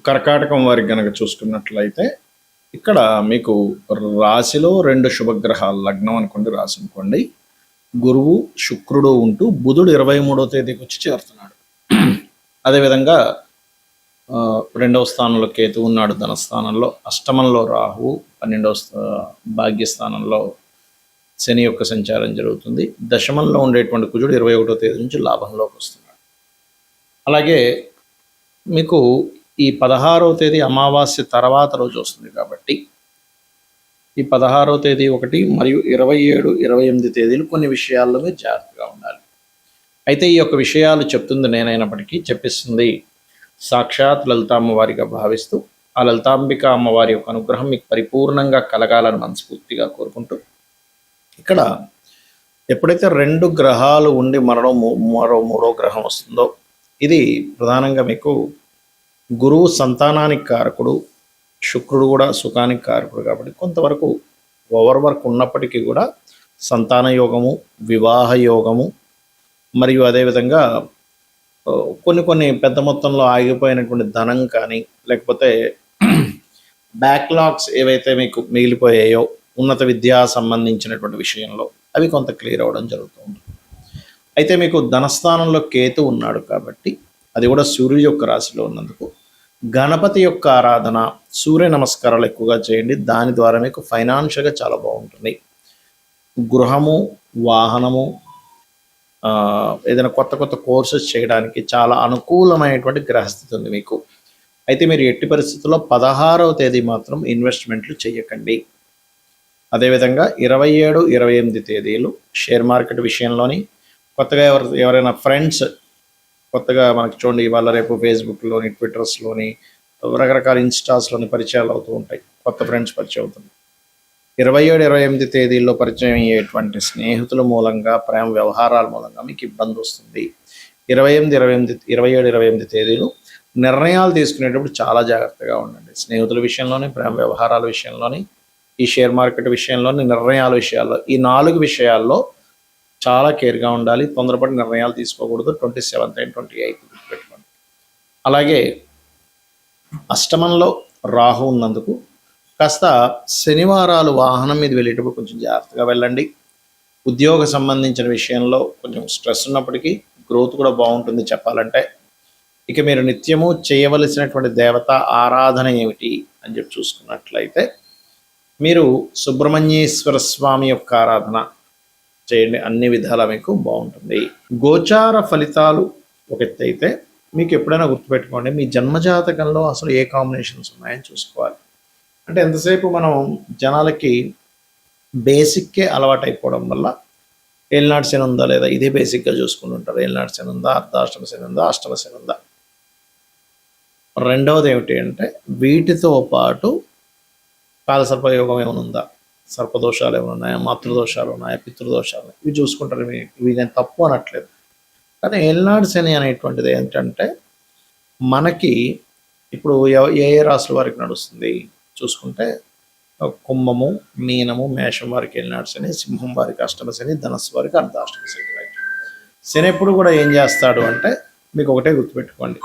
కర్కాటకం వారికి గనక చూసుకున్నట్లయితే ఇక్కడ మీకు రాశిలో 2 శుభగ్రహాలు, లగ్నం అనుకోండి, రాశి అనుకోండి, గురువు శుక్రుడు ఉంటూ బుధుడు 23వ తేదీకి వచ్చి చేరుతున్నాడు. అదేవిధంగా 2వ స్థానంలో కేతు ఉన్నాడు ధనస్థానంలో, అష్టమంలో రాహువు, 12వ భాగ్యస్థానంలో శని యొక్క సంచారం జరుగుతుంది. దశమంలో ఉండేటువంటి కుజుడు 21వ తేదీ నుంచి లాభంలోకి వస్తున్నాడు. అలాగే మీకు ఈ 16వ తేదీ అమావాస్య తర్వాత రోజు వస్తుంది కాబట్టి ఈ 16వ తేదీ ఒకటి మరియు 27, 28 తేదీలు కొన్ని విషయాల్లో మీరు జాగ్రత్తగా ఉండాలి. అయితే ఈ యొక్క విషయాలు చెప్తుంది నేనైనప్పటికీ చెప్పిస్తుంది సాక్షాత్ లలిత అమ్మవారిగా భావిస్తూ ఆ లలితాంబిక అమ్మవారి యొక్క అనుగ్రహం మీకు పరిపూర్ణంగా కలగాలని మనస్ఫూర్తిగా కోరుకుంటూ, ఇక్కడ ఎప్పుడైతే 2 గ్రహాలు ఉండి మరో మూడో గ్రహం వస్తుందో, ఇది ప్రధానంగా మీకు గురువు సంతానానికి కారకుడు, శుక్రుడు కూడా సుఖానికి కారకుడు కాబట్టి కొంతవరకు ఓవర్ వర్క్ ఉన్నప్పటికీ కూడా సంతాన యోగము, వివాహ యోగము, మరియు అదేవిధంగా కొన్ని పెద్ద మొత్తంలో ఆగిపోయినటువంటి ధనం కానీ, లేకపోతే బ్యాక్లాగ్స్ ఏవైతే మీకు మిగిలిపోయాయో ఉన్నత విద్యా సంబంధించినటువంటి విషయంలో అవి కొంత క్లియర్ అవ్వడం జరుగుతూ ఉంటుంది. అయితే మీకు ధనస్థానంలో కేతు ఉన్నాడు కాబట్టి, అది కూడా సూర్యుడి యొక్క రాశిలో ఉన్నందుకు గణపతి యొక్క ఆరాధన, సూర్య నమస్కారాలు ఎక్కువగా చేయండి. దాని ద్వారా మీకు ఫైనాన్షియల్గా చాలా బాగుంటుంది. గృహము, వాహనము, ఏదైనా కొత్త కోర్సెస్ చేయడానికి చాలా అనుకూలమైనటువంటి గ్రహస్థితి ఉంది మీకు. అయితే మీరు ఎట్టి పరిస్థితుల్లో 16వ తేదీ మాత్రం ఇన్వెస్ట్మెంట్లు చేయకండి. అదేవిధంగా 27, 28 తేదీలు షేర్ మార్కెట్ విషయంలోని కొత్తగా ఎవరైనా ఫ్రెండ్స్ కొత్తగా మనకి చూడండి, ఇవాళ రేపు ఫేస్బుక్లోని, ట్విట్టర్స్లోని, రకరకాల ఇన్స్టాస్లోని పరిచయాలు అవుతూ ఉంటాయి. కొత్త ఫ్రెండ్స్ పరిచయం అవుతుంది. 27, 28 తేదీల్లో పరిచయం అయ్యేటువంటి స్నేహితుల మూలంగా, ప్రేమ వ్యవహారాల మూలంగా మీకు ఇబ్బంది వస్తుంది. 27, 28 తేదీలు నిర్ణయాలు తీసుకునేటప్పుడు చాలా జాగ్రత్తగా ఉండండి. స్నేహితుల విషయంలోని, ప్రేమ వ్యవహారాల విషయంలోని, ఈ షేర్ మార్కెట్ విషయంలోని, నిర్ణయాల విషయాల్లో, ఈ 4 విషయాల్లో చాలా కేర్గా ఉండాలి. తొందరపడి నిర్ణయాలు తీసుకోకూడదు. 27 and 28 పెట్టుకోండి. అలాగే అష్టమంలో రాహు ఉన్నందుకు కాస్త శనివారాలు వాహనం మీద వెళ్ళేటప్పుడు కొంచెం జాగ్రత్తగా వెళ్ళండి. ఉద్యోగ సంబంధించిన విషయంలో కొంచెం స్ట్రెస్ ఉన్నప్పటికీ గ్రోత్ కూడా బాగుంటుంది చెప్పాలంటే. ఇక మీరు నిత్యము చేయవలసినటువంటి దేవత ఆరాధన ఏమిటి అని చెప్పి చూసుకున్నట్లయితే, మీరు సుబ్రహ్మణ్యేశ్వర స్వామి యొక్క ఆరాధన చేయండి. అన్ని విధాలా మీకు బాగుంటుంది. గోచార ఫలితాలు ఒక ఎత్తు అయితే, మీకు ఎప్పుడైనా గుర్తుపెట్టుకోండి, మీ జన్మజాతకంలో అసలు ఏ కాంబినేషన్స్ ఉన్నాయని చూసుకోవాలి. అంటే ఎంతసేపు మనం జనాలకి బేసిక్కే అలవాటు అయిపోవడం వల్ల ఏలినాటి శని ఉందా లేదా ఇదే బేసిక్గా చూసుకుంటుంటారు. ఏలినాటి శని ఉందా, అర్ధాష్టమ శని ఉందా, అష్టమ శని ఉందా. రెండవది ఏమిటి అంటే, వీటితో పాటు కాలసర్పయోగం ఏమైనా ఉందా, సర్పదోషాలు ఏమైనా ఉన్నాయా, మాతృదోషాలు ఉన్నాయా, పితృదోషాలు, ఇవి చూసుకుంటారు. ఇవి నేను తప్పు అనట్లేదు. కానీ ఏలినాడు శని అనేటువంటిది ఏంటంటే, మనకి ఇప్పుడు ఏ రాశుల వారికి నడుస్తుంది చూసుకుంటే, కుంభము, మీనము, మేషం వారికి ఏలినాడు శని, సింహం వారికి అష్టమ శని, ధనస్సు వారికి అర్ధాష్టమ శని. శని ఎప్పుడు కూడా ఏం చేస్తాడు అంటే, మీకు ఒకటే గుర్తుపెట్టుకోండి,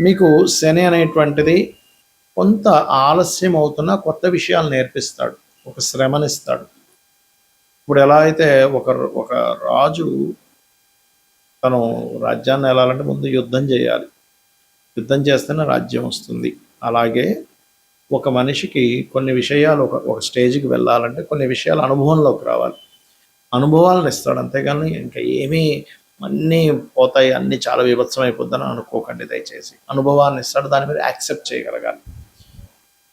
మీకు శని అనేటువంటిది కొంత ఆలస్యం అవుతున్న కొత్త విషయాలు నేర్పిస్తాడు, ఒక శ్రమనిస్తాడు. ఇప్పుడు ఎలా అయితే ఒక రాజు తను రాజ్యాన్ని వెళ్ళాలంటే ముందు యుద్ధం చేయాలి, యుద్ధం చేస్తేనే రాజ్యం వస్తుంది. అలాగే ఒక మనిషికి కొన్ని విషయాలు ఒక స్టేజ్కి వెళ్ళాలంటే కొన్ని విషయాలు అనుభవంలోకి రావాలి, అనుభవాలను ఇస్తాడు. అంతేగాని ఇంకా ఏమీ అన్నీ పోతాయి, అన్నీ చాలా విభత్సం అయిపోద్దని అనుకోకండి దయచేసి. అనుభవాన్ని ఇస్తాడు, దాని మీద యాక్సెప్ట్ చేయగలగాలి.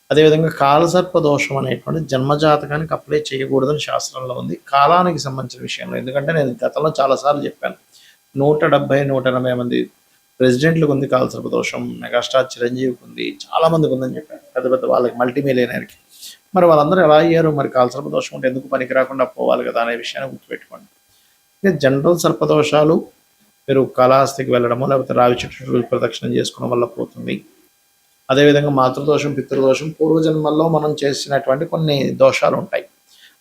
అదేవిధంగా కాలసర్ప దోషం అనేటువంటి జన్మజాతకానికి అప్లై చేయకూడదని శాస్త్రంలో ఉంది, కాలానికి సంబంధించిన విషయంలో. ఎందుకంటే నేను గతంలో చాలాసార్లు చెప్పాను, 170, 180 మంది ప్రెసిడెంట్లకు ఉంది కాలసర్ప దోషం, మెగాస్టార్ చిరంజీవికి ఉంది, చాలామందికి ఉందని చెప్పాను, పెద్ద వాళ్ళకి, మల్టీమిలియనర్కి. మరి వాళ్ళందరూ ఎలా అయ్యారు? మరి కాలసర్ప దోషం ఉంటే ఎందుకు పనికి రాకుండా పోవాలి కదా అనే విషయాన్ని గుర్తుపెట్టుకోండి. ఇక జనరల్ సర్పదోషాలు మీరు కాళహస్తికి వెళ్ళడమో లేకపోతే రావి చెట్టు ప్రదక్షిణం చేసుకోవడం వల్ల పోతుంది. అదేవిధంగా మాతృదోషం, పితృదోషం, పూర్వజన్మల్లో మనం చేసినటువంటి కొన్ని దోషాలు ఉంటాయి.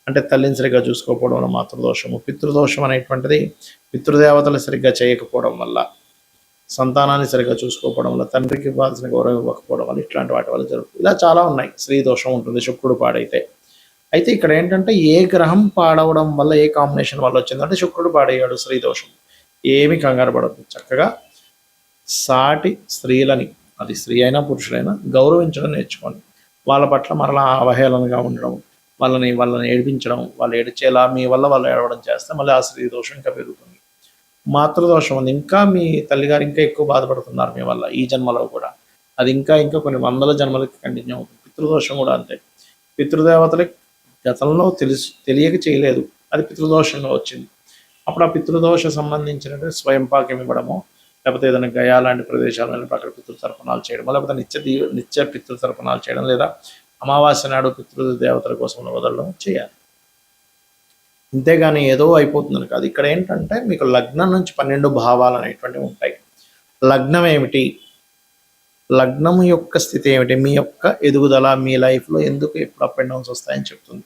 అంటే తల్లిని సరిగ్గా చూసుకోకపోవడం వల్ల మాతృదోషము, పితృదోషం అనేటువంటిది పితృదేవతలు సరిగ్గా చేయకపోవడం వల్ల, సంతానాన్ని సరిగ్గా చూసుకోకపోవడం వల్ల, తండ్రికి ఇవ్వాల్సిన గౌరవం ఇవ్వకపోవడం వల్ల, ఇట్లాంటి వాటి వల్ల జరుగుతుంది. ఇలా చాలా ఉన్నాయి. స్త్రీ దోషం ఉంటుంది శుక్రుడు పాడైతే. అయితే ఇక్కడ ఏంటంటే ఏ గ్రహం పాడవడం వల్ల, ఏ కాంబినేషన్ వల్ల వచ్చిందంటే శుక్రుడు పాడయ్యాడు, స్త్రీ దోషం. ఏమి కంగారు పడద్దు, చక్కగా సాటి స్త్రీలని, అది స్త్రీ అయినా పురుషులైనా గౌరవించడం నేర్చుకోండి. వాళ్ళ పట్ల మరలా అవహేళనగా ఉండడం, వాళ్ళని ఏడిపించడం, వాళ్ళు ఏడిచేలా మీ వల్ల వాళ్ళు ఏడవడం చేస్తే మళ్ళీ ఆ స్త్రీ దోషం ఇంకా పెరుగుతుంది. మాతృదోషం ఉంది, ఇంకా మీ తల్లిగారు ఇంకా ఎక్కువ బాధపడుతున్నారు మీ వల్ల ఈ జన్మలో కూడా. అది ఇంకా ఇంకా కొన్ని వందల జన్మలకి కంటిన్యూ అవుతుంది. పితృదోషం కూడా అంతే. పితృదేవతలకి గతంలో తెలియక చేయలేదు, అది పితృదోషంగా వచ్చింది. అప్పుడు ఆ పితృదోష సంబంధించినటువంటి స్వయం పాకం ఇవ్వడము, లేకపోతే ఏదైనా గయా లాంటి ప్రదేశాలు వెళ్ళి అక్కడ పితృతర్పణాలు చేయడం, లేకపోతే నిత్య పితృతర్పణాలు చేయడం, లేదా అమావాస్య నాడు పితృదేవతల కోసం వదలడం చేయాలి. అంతేగాని ఏదో అయిపోతుందని కాదు. ఇక్కడ ఏంటంటే మీకు లగ్నం నుంచి 12 భావాలు అనేటువంటివి ఉంటాయి. లగ్నం ఏమిటి, లగ్నం యొక్క స్థితి ఏమిటి, మీ యొక్క ఎదుగుదల, మీ లైఫ్లో ఎందుకు ఎప్పుడు అప్ అండ్ డౌన్స్ వస్తాయని చెప్తుంది.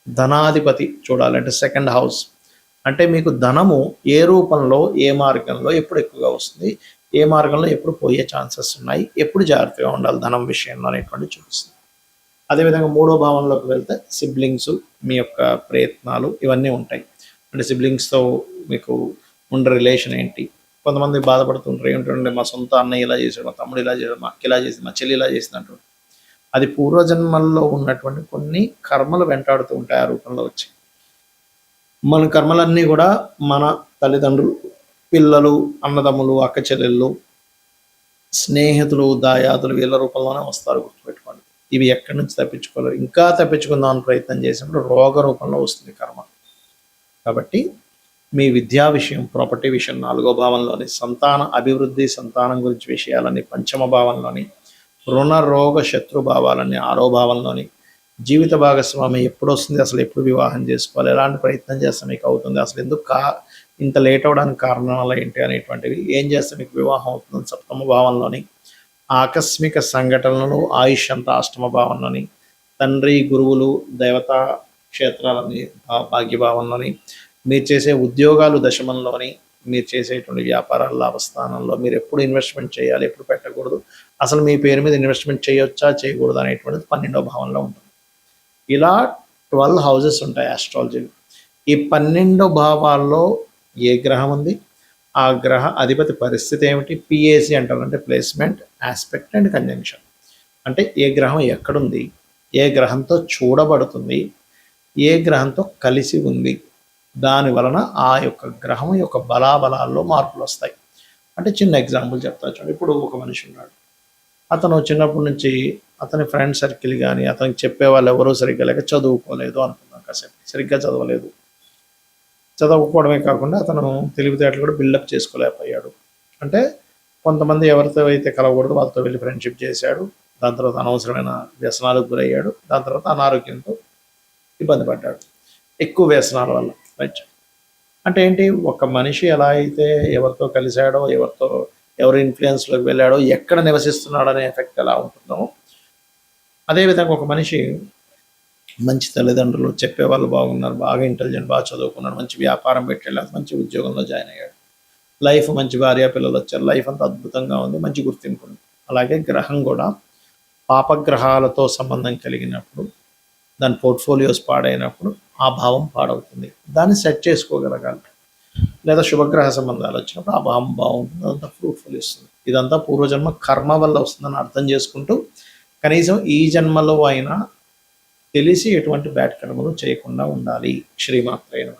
ధనాధిపతి చూడాలంటే సెకండ్ హౌస్, అంటే మీకు ధనము ఏ రూపంలో, ఏ మార్గంలో ఎప్పుడు ఎక్కువగా వస్తుంది, ఏ మార్గంలో ఎప్పుడు పోయే ఛాన్సెస్ ఉన్నాయి, ఎప్పుడు జాగ్రత్తగా ఉండాలి ధనం విషయంలో అనేటువంటి చూపిస్తుంది. అదేవిధంగా 3వ భావంలోకి వెళ్తే సిబ్లింగ్స్, మీ యొక్క ప్రయత్నాలు ఇవన్నీ ఉంటాయి. అంటే సిబ్లింగ్స్తో మీకు ఉండే రిలేషన్ ఏంటి. కొంతమంది బాధపడుతుంటారు, ఏమిటంటే మా సొంత అన్నయ్య ఇలా చేశాడు, మా తమ్ముడు ఇలా చేశాడు, మా అక్క ఇలా చేసింది, మా చెల్లి ఇలా చేసింది అంటారు. అది పూర్వజన్మల్లో ఉన్నటువంటి కొన్ని కర్మలు వెంటాడుతూ ఉంటాయి ఆ రూపంలో వచ్చి. మన కర్మలన్నీ కూడా మన తల్లిదండ్రులు, పిల్లలు, అన్నదమ్ములు, అక్క చెల్లెళ్ళు, స్నేహితులు, దాయాదులు వీళ్ళ రూపంలోనే వస్తారు, గుర్తుపెట్టుకోండి. ఇవి ఎక్కడి నుంచి తప్పించుకోలేరు. ఇంకా తప్పించుకుందామని ప్రయత్నం చేసినప్పుడు రోగ రూపంలో వస్తుంది కర్మ. కాబట్టి మీ విద్యా విషయం, ప్రాపర్టీ విషయం 4వ భావంలోని, సంతాన అభివృద్ధి, సంతానం గురించి విషయాలని 5వ భావంలోని, రుణ రోగ శత్రు భావాలన్నీ 6వ భావంలోని, జీవిత భాగస్వామి ఎప్పుడు వస్తుంది, అసలు ఎప్పుడు వివాహం చేసుకోవాలి, ఎలాంటి ప్రయత్నం చేస్తే మీకు అవుతుంది, అసలు ఎందుకు ఇంత లేట్ అవ్వడానికి కారణాలు ఏంటి అనేటువంటివి, ఏం చేస్తే మీకు వివాహం అవుతుంది 7వ భావంలోని, ఆకస్మిక సంఘటనలు, ఆయుష్ అంతా 8వ భావంలోని, తండ్రి, గురువులు, దేవతా క్షేత్రాలని భాగ్యభావంలోని, మీరు చేసే ఉద్యోగాలు దశమంలోని, మీరు చేసేటువంటి వ్యాపారాల లాభస్థానంలో, మీరు ఎప్పుడు ఇన్వెస్ట్మెంట్ చేయాలి, ఎప్పుడు పెట్టకూడదు, అసలు మీ పేరు మీద ఇన్వెస్ట్మెంట్ చేయొచ్చా చేయకూడదు అనేటువంటిది 12వ భావంలో ఉంటుంది. ఇలా 12 హౌజెస్ ఉంటాయి ఆస్ట్రాలజీలో. ఈ 12 భావాల్లో ఏ గ్రహం ఉంది, ఆ గ్రహ అధిపతి పరిస్థితి ఏమిటి, పిఏసి అంటారు, అంటే ప్లేస్మెంట్, ఆస్పెక్ట్ అండ్ కంజంక్షన్. అంటే ఏ గ్రహం ఎక్కడుంది, ఏ గ్రహంతో చూడబడుతుంది, ఏ గ్రహంతో కలిసి ఉంది, దాని వలన ఆ యొక్క గ్రహం యొక్క బలాబలాల్లో మార్పులు వస్తాయి. అంటే చిన్న ఎగ్జాంపుల్ చెప్తా చూడండి. ఇప్పుడు ఒక మనిషి ఉన్నాడు, అతను చిన్నప్పటి నుంచి అతని ఫ్రెండ్ సర్కిల్ కానీ అతనికి చెప్పే వాళ్ళు ఎవరూ సరిగ్గా లేక చదువుకోలేదు అనుకున్నాం, కాసేపు సరిగ్గా చదవలేదు. చదవకపోవడమే కాకుండా అతను తెలివితేటలు కూడా బిల్డప్ చేసుకోలేకపోయాడు. అంటే కొంతమంది ఎవరితో అయితే కలవకూడదు వాళ్ళతో వెళ్ళి ఫ్రెండ్షిప్ చేశాడు, దాని తర్వాత అనవసరమైన వ్యసనాలకు గురయ్యాడు, దాని తర్వాత అనారోగ్యంతో ఇబ్బంది పడ్డాడు, ఎక్కువ వ్యసనాల వల్ల. రైట్. అంటే ఏంటి, ఒక మనిషి ఎలా అయితే ఎవరితో కలిశాడో, ఎవరి ఇన్ఫ్లుయెన్స్లోకి వెళ్ళాడో, ఎక్కడ నివసిస్తున్నాడో అనే ఎఫెక్ట్ ఎలా ఉంటుందో, అదేవిధంగా ఒక మనిషి మంచి తల్లిదండ్రులు, చెప్పేవాళ్ళు బాగున్నారు, బాగా ఇంటెలిజెంట్, బాగా చదువుకున్నాడు, మంచి వ్యాపారం పెట్టాడు, మంచి ఉద్యోగంలో జాయిన్ అయ్యాడు, లైఫ్ మంచి భార్య పిల్లలు వచ్చారు, లైఫ్ అంతా అద్భుతంగా ఉంది, మంచి గుర్తింపు ఉంది. అలాగే గ్రహం కూడా పాపగ్రహాలతో సంబంధం కలిగినప్పుడు, దాని పోర్ట్ఫోలియోస్ పాడైనప్పుడు ఆ భావం పాడవుతుంది. దాన్ని సెట్ చేసుకోగలగాలి. లేదా శుభగ్రహ సంబంధాలు వచ్చినప్పుడు ఆ భావం బాగుంటుంది, అదంతా ఫ్రూట్ఫుల్ ఇస్తుంది. ఇదంతా పూర్వజన్మ కర్మ వల్ల వస్తుందని అర్థం చేసుకుంటూ కనీసం ఈ జన్మలో అయినా తెలిసి ఎటువంటి బ్యాడ్ కర్మలు చేయకుండా ఉండాలి. శ్రీమాత్రే నమః.